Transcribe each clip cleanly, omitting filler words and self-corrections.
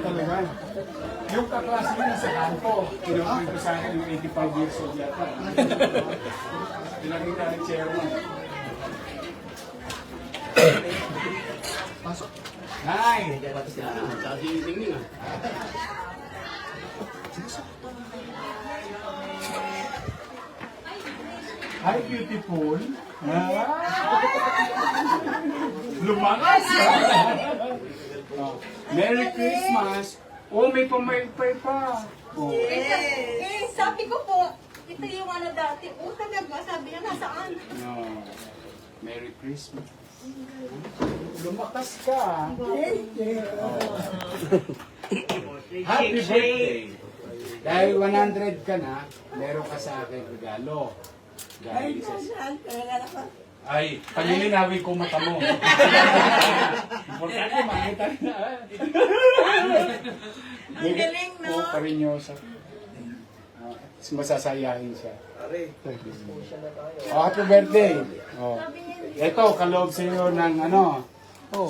Talaga. Yung kaklase niya sa kanto, kinukulit ko sa akin yung 85 years old yata. Pinakita ni chairman. Pasok. Nay! Hi, beautiful. Lumakas! Oh. Merry Christmas! Oh, may pamaypay pa. Oh. Sabi ko po, ito yung ano dati. Talaga, sabi niya, nasaan? No. Merry Christmas. Lumakas ka. Oh. Happy birthday! Dahil 100 ka na, meron ka sa akin regalo. Dahil ay, panilinawin ko mata mo. Importante, makita na. Ang galing, no? Oo, karinyosa. Masasayahin siya. Oh, happy birthday. Oh. Ito, kaloob sa iyo ng ano,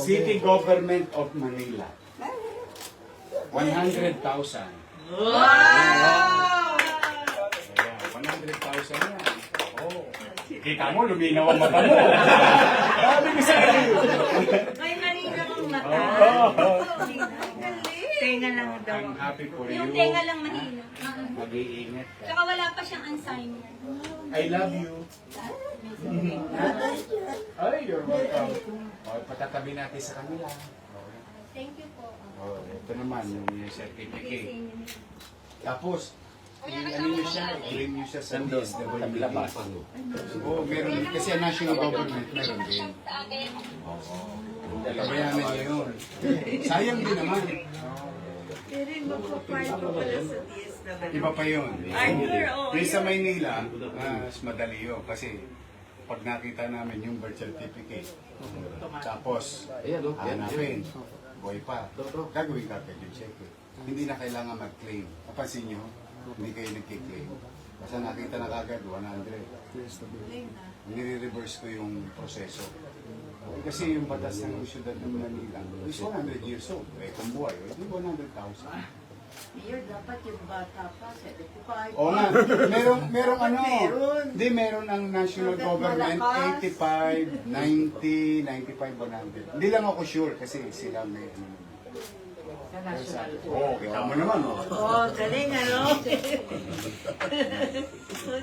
City Government of Manila. 100,000. Wow! 100,000 yan. Oh. Kita mo, luminaw ang mata mo. Sabi ko sa iyo. May malinaw ang mata. Tenga lang daw. I'm happy for you. Yung tenga lang mahina. Mag-iingat ka. Tsaka wala pa siyang unsigned. I love you. Ay, you're welcome. Oh, patatabi natin sa kanila. Okay. Thank you po. Oh, ito naman, yung certificate. Tapos, ano nyo siya, i-claim nyo siya sa DSWD. Oo, meron din. Kasi ang national government, meron din. Oo. Tabayanan nyo yun. Sayang din naman. Pero magpa-file ko pala sa DSWD. Iba pa yun. Arthur, oh. Yung sa Maynila, mas madali yun. Kasi pag nakita namin yung birth certificate, tapos hanapin, boy pa, gagawin ka agad yung check. Hindi na kailangan mag-claim. Kapansin nyo, hindi kayo nag-claim. Basta nakita na kagad, 100. Nire-reverse ko yung proseso. Kasi yung batas ng syudad ng Manila is 100 years old. Eh, kung buhay, hindi 100,000. Mayor, dapat yung bata pa, 75. Oo nga, merong ano, hindi meron ang national government, 85, 90, 95, 100. Hindi lang ako sure kasi sila may ano. Oo, kita mo naman. Oh, galing ano?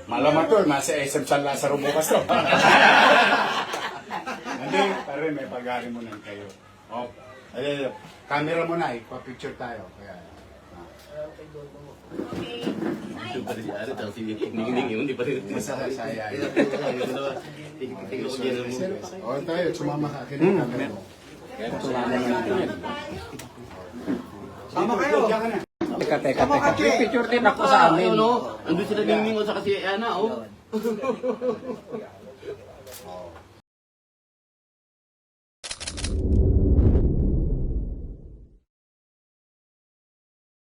Malaman to, nasa SM San Lazaro bukas to. Hindi, pare, may pag-alimunan kayo. Oh, ay, camera mo na, ipa-picture tayo. Kaya, Okay. Itu pada di ada tahu sini ning yun di pada masasaya. tinggal ko diyan mo. Oh, tayo, sumama ka. Camera mo. Sama kayo. Diyan ka na. Teka. Picture din ako sa amin. Ano? Ando sila ning sa kasi ana oh.